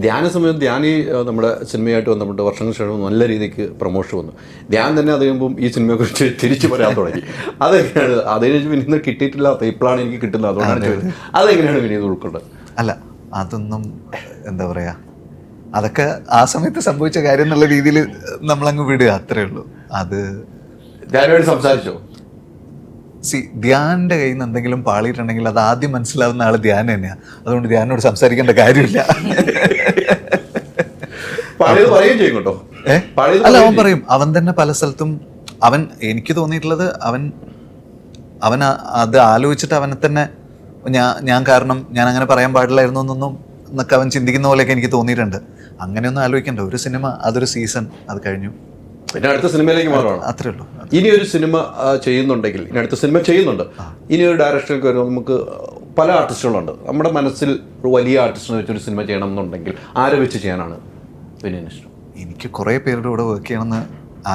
ധ്യാന സമയം ധ്യാനി നമ്മുടെ സിനിമയായിട്ട് ബന്ധപ്പെട്ട് വർഷങ്ങൾക്ക് ശേഷം നല്ല രീതിക്ക് പ്രൊമോഷൻ വന്നു. ധ്യാൻ തന്നെ അത് കഴിയുമ്പം ഈ സിനിമയെക്കുറിച്ച് തിരിച്ചു പറയാൻ തുടങ്ങി. അതെങ്ങനെയാണ് അതിന് വിനീത് കിട്ടിയിട്ടില്ലാത്ത ഇപ്പോഴാണ് എനിക്ക് കിട്ടുന്നത്, അതുകൊണ്ടാണ് ചോദിച്ചത്. അതെങ്ങനെയാണ് വിനീത് ഉൾക്കൊണ്ടത്? അല്ല, അതൊന്നും എന്താ പറയുക, അതൊക്കെ ആ സമയത്ത് സംഭവിച്ച കാര്യം എന്നുള്ള രീതിയിൽ നമ്മളങ്ങ് വിടുക, അത്രേ ഉള്ളൂ. അത് ധ്യാനുമായിട്ട് സംസാരിച്ചോ? ധ്യാനിന്റെ കയ്യിൽ നിന്ന് എന്തെങ്കിലും പാളിയിട്ടുണ്ടെങ്കിൽ അത് ആദ്യം മനസ്സിലാവുന്ന ആള് ധ്യാൻ തന്നെയാണ്. അതുകൊണ്ട് ധ്യാനോട് സംസാരിക്കേണ്ട കാര്യമില്ല. അല്ല, അവൻ പറയും. അവൻ തന്നെ പല സ്ഥലത്തും എനിക്ക് തോന്നിയിട്ടുള്ളത് അവൻ അത് ആലോചിച്ചിട്ട് അവനെ തന്നെ ഞാൻ കാരണം ഞാൻ അങ്ങനെ പറയാൻ പാടില്ലായിരുന്നു എന്നൊക്കെ അവൻ ചിന്തിക്കുന്ന പോലെയൊക്കെ എനിക്ക് തോന്നിയിട്ടുണ്ട്. അങ്ങനെയൊന്നും ആലോചിക്കണ്ട. ഒരു സിനിമ, അതൊരു സീസൺ, അത് കഴിഞ്ഞു, പിന്നെ അടുത്ത സിനിമയിലേക്ക് മാറുകയാണ്. അത്രേ ഉള്ളൂ. ഇനി ഒരു സിനിമ ചെയ്യുന്നുണ്ടെങ്കിൽ, ഇനി അടുത്ത സിനിമ ചെയ്യുന്നുണ്ട്, ഇനി ഒരു ഡയറക്ഷനൊക്കെ വരുമ്പോൾ നമുക്ക് പല ആർട്ടിസ്റ്റുകളുണ്ട്. നമ്മുടെ മനസ്സിൽ ഒരു വലിയ ആർട്ടിസ്റ്റിനെ വെച്ചൊരു സിനിമ ചെയ്യണം എന്നുണ്ടെങ്കിൽ ആരെ വെച്ച് ചെയ്യാനാണ് വിനീതിന് ഇഷ്ടം? എനിക്ക് കുറേ പേരുടെ കൂടെ വർക്ക് ചെയ്യണമെന്ന്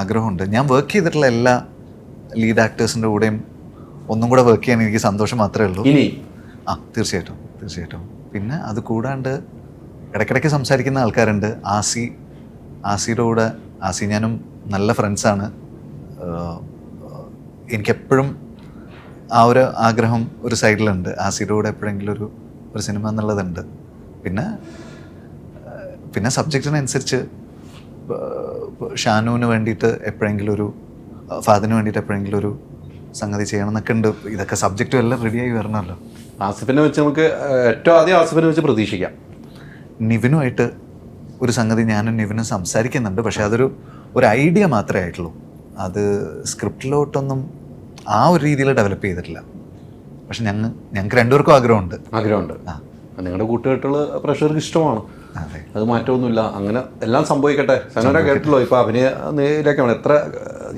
ആഗ്രഹമുണ്ട്. ഞാൻ വർക്ക് ചെയ്തിട്ടുള്ള എല്ലാ ലീഡ് ആക്ടേഴ്സിൻ്റെ കൂടെയും ഒന്നും കൂടെ വർക്ക് ചെയ്യാൻ എനിക്ക് സന്തോഷം മാത്രമേ ഉള്ളൂ. ഇനി തീർച്ചയായിട്ടും. പിന്നെ അത് കൂടാണ്ട് ഇടയ്ക്കിടയ്ക്ക് സംസാരിക്കുന്ന ആൾക്കാരുണ്ട്. ആസിയുടെ കൂടെ, ആസി ഞാനും നല്ല ഫ്രണ്ട്സാണ്. എനിക്കെപ്പോഴും ആ ഒരു ആഗ്രഹം ഒരു സൈഡിലുണ്ട്. ആസിയുടെ കൂടെ എപ്പോഴെങ്കിലും ഒരു സിനിമ എന്നുള്ളതുണ്ട്. പിന്നെ സബ്ജക്റ്റിനനുസരിച്ച് ഷാനുവിന് വേണ്ടിയിട്ട് എപ്പോഴെങ്കിലും ഫാദിന് വേണ്ടിയിട്ട് എപ്പോഴെങ്കിലും ഒരു സംഗതി ചെയ്യണം എന്നൊക്കെ ഉണ്ട്. ഇതൊക്കെ സബ്ജക്റ്റും എല്ലാം റെഡിയായി വരണമല്ലോ. ആസിഫിനെ വെച്ച് നമുക്ക് ഏറ്റവും ആദ്യം ആസിഫിനെ വെച്ച് പ്രതീക്ഷിക്കാം. നിവിനുമായിട്ട് ഒരു സംഗതി ഞാനും നിവിനും സംസാരിക്കുന്നുണ്ട്. പക്ഷെ അതൊരു ഐഡിയ മാത്രമേ ആയിട്ടുള്ളൂ. അത് സ്ക്രിപ്റ്റിലോട്ടൊന്നും ആ ഒരു രീതിയിൽ ഡെവലപ്പ് ചെയ്തിട്ടില്ല. പക്ഷെ ഞങ്ങൾക്ക് രണ്ടുപേർക്കും ആഗ്രഹമുണ്ട്. നിങ്ങളുടെ കൂട്ടുകെട്ടുള്ള പ്രേക്ഷകർക്ക് ഇഷ്ടമാണ്. അത് മാറ്റമൊന്നുമില്ല. അങ്ങനെ എല്ലാം സംഭവിക്കട്ടെ. സനോര കേട്ടല്ലോ, ഇപ്പം അഭിനയത്തിലേക്കാണ്.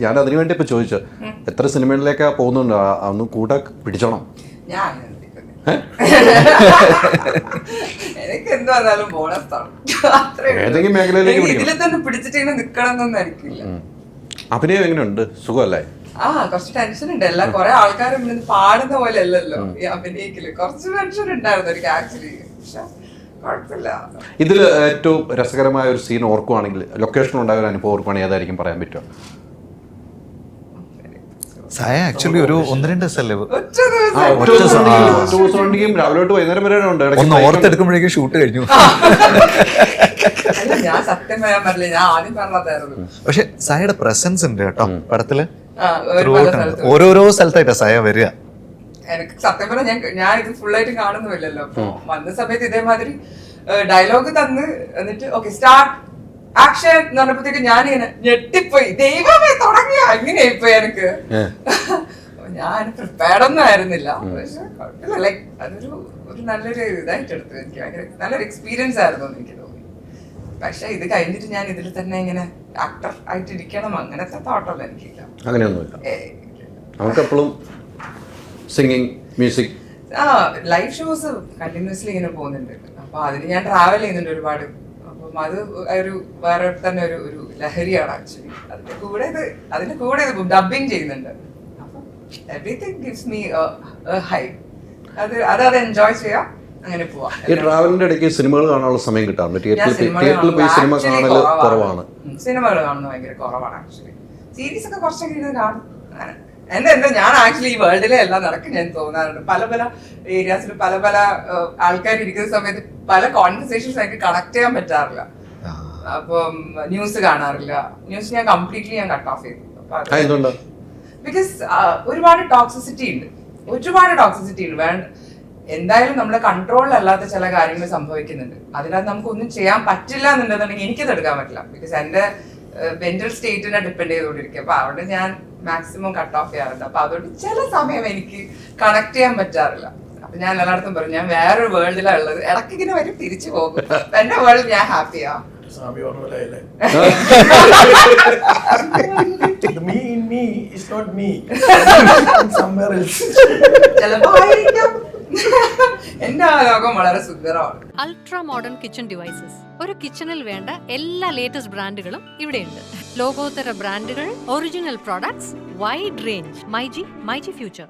ഞാൻ അതിനു വേണ്ടി ഇപ്പം ചോദിച്ചു, എത്ര സിനിമകളിലേക്കാണ് പോകുന്നുണ്ട്? അന്ന് കൂടെ പിടിച്ചോണം. എനിക്ക് എന്ത് വന്നാലും ബോണസാണ്. ഏതെങ്കിലും മേഖലയിലേക്ക് ഇതിൽ തന്നെ പിടിച്ചിട്ട് നിക്കണം എന്നൊന്നും എനിക്കില്ല. അഭിനയം എങ്ങനെയുണ്ട്? സുഖമല്ലേ? കുറച്ച് ടെൻഷൻ ഉണ്ട്. എല്ലാം കുറെ ആൾക്കാരും പാടുന്ന പോലെ അല്ലല്ലോ ഈ അഭിനയിക്കല്. കുറച്ച് ടെൻഷൻ ഉണ്ടായിരുന്നു എനിക്ക് ആക്ച്വലി. പക്ഷെ കുഴപ്പമില്ല. ഇതിൽ ഏറ്റവും രസകരമായ ഒരു സീൻ ഓർക്കുവാണെങ്കിൽ, ലൊക്കേഷൻ ഉണ്ടായ ഒരു അനുഭവം ഓർക്കുവാണെങ്കിൽ ഏതായിരിക്കും പറയാൻ പറ്റുമോ? സായ ആക്ച്വലി ഒരു 1-2 ദിവസമല്ലേ രാവിലെ തൊട്ട് വൈകുന്നേരം വരെ ഉണ്ട്. ഒന്ന് ഓർത്തെടുക്കുമ്പോഴേക്കും ഷൂട്ട് കഴിഞ്ഞു. ഞാൻ സത്യം പറയാൻ പറ്റില്ല, ഞാൻ ആദ്യം പറഞ്ഞതായിരുന്നു. പക്ഷെ സായയുടെ പ്രസൻസ് ഉണ്ട് കേട്ടോ പടത്തില്. ഓരോരോ സ്ഥലത്തായിട്ടാ സായ വരിക. എനിക്ക് സത്യം പറഞ്ഞാൽ ഞാൻ ഇത് ഫുള്ളായിട്ട് കാണുന്നില്ലല്ലോ. അപ്പൊ വന്ന സമയത്ത് ഇതേമാതിരി ഡയലോഗ് തന്ന് എന്നിട്ട് ഓക്കെ സ്റ്റാർട്ട് ആക്ഷൻ എന്ന് പറഞ്ഞപ്പോഴത്തേക്ക് ഞാനിങ്ങനെ ഞെട്ടിപ്പോയി. ദൈവമേ തുടങ്ങിയ ഇങ്ങനെയായിപ്പോയി എനിക്ക്. ഞാൻ പ്രിപ്പയർഡ് ഒന്നും ആയിരുന്നില്ല. പക്ഷെ കുഴപ്പമില്ല. ലൈക്ക് അതൊരു നല്ലൊരു ഇതായിട്ട് എടുത്തു. എനിക്ക് ഭയങ്കര നല്ലൊരു എക്സ്പീരിയൻസ് ആയിരുന്നു എനിക്ക് തോന്നി. പക്ഷെ ഇത് കഴിഞ്ഞിട്ട് ഞാൻ ഇതിൽ തന്നെ ഇങ്ങനെ ആക്ടർ ആയിട്ട് ഇരിക്കണം അങ്ങനത്തെ തോട്ടല്ല എനിക്കില്ല. അങ്ങനെയൊന്നുമില്ല. നമുക്കെപ്പോഴും singing, music, live shows continuously ഇങ്ങനെ പോകുന്നുണ്ട്. അപ്പൊ അതിന് ഞാൻ ട്രാവൽ ചെയ്യുന്നുണ്ട് ഒരുപാട്. അപ്പം അത് വേറെ തന്നെ ഒരു ലഹരിയാണ് ആക്ച്വലി. അതിന്റെ കൂടെ ഇത് ഡബിങ് ചെയ്യുന്നുണ്ട്. അപ്പം എവറിതിങ് ഗിവ്സ് മീ ഹൈ. അത് എൻജോയ് ചെയ്യാം, അങ്ങനെ പോവാം. ഈ ട്രാവലിന്റെ ഇടയ്ക്ക് സിനിമകൾ കാണാനുള്ള സമയം കിട്ടാറുണ്ട്? തിയേറ്ററിൽ പോയി സിനിമ കാണൽ കുറവാണ്. സിനിമകൾ കാണുന്നത് ഭയങ്കര കുറവാണ് ആക്ച്വലി. സീരീസ് ഒക്കെ കുറച്ചൊക്കെ ഇരുന്ന് കാണും. എന്താ ഞാൻ ആക്ച്വലി ഈ വേൾഡിലെ എല്ലാം നടക്കും ഞാൻ തോന്നാറുണ്ട്. പല ഏരിയാസിൽ പല ആൾക്കാർ ഇരിക്കുന്ന സമയത്ത് പല കോൺവെർസേഷൻസ് എനിക്ക് കണക്ട് ചെയ്യാൻ പറ്റാറില്ല. അപ്പം ന്യൂസ് കാണാറില്ല. ന്യൂസ് ഞാൻ കംപ്ലീറ്റ്ലി കട്ട് ഓഫ് ചെയ്തു. ബിക്കോസ് ഒരുപാട് ടോക്സിസിറ്റി ഉണ്ട്. എന്തായാലും നമ്മുടെ കൺട്രോളിലല്ലാത്ത ചില കാര്യങ്ങൾ സംഭവിക്കുന്നുണ്ട്. അതിനകത്ത് നമുക്കൊന്നും ചെയ്യാൻ പറ്റില്ല എന്നുണ്ടെന്നുണ്ടെങ്കിൽ എനിക്കത് എടുക്കാൻ പറ്റില്ല. ബിക്കോസ് എന്റെ മെന്റൽ സ്റ്റേറ്റിനെ ഡിപ്പെൻഡ് ചെയ്തുകൊണ്ടിരിക്കുക. അപ്പൊ അവിടെ ഞാൻ മാക്സിമം കട്ട് ഓഫ് ചെയ്യാറുണ്ട്. അപ്പൊ അതുകൊണ്ട് ചില സമയം എനിക്ക് കണക്ട് ചെയ്യാൻ പറ്റാറില്ല. അപ്പൊ ഞാൻ എല്ലായിടത്തും പറയും ഞാൻ വേറൊരു വേൾഡിലാണ് ഉള്ളത്. ഇടയ്ക്ക് ഇങ്ങനെ വരും, തിരിച്ചു പോകും. എന്റെ വേൾഡ് ഞാൻ ഹാപ്പിയാ. ചിലപ്പോ എന്റെ ആ ലോകം വളരെ സുന്ദരമാണ്. Ultra modern kitchen devices. ഒരു കിച്ചണിൽ വേണ്ട എല്ലാ ലേറ്റസ്റ്റ് ബ്രാൻഡുകളും ഇവിടെയുണ്ട്. ലോകോത്തര ബ്രാൻഡുകൾ, original products, wide range. MyG future.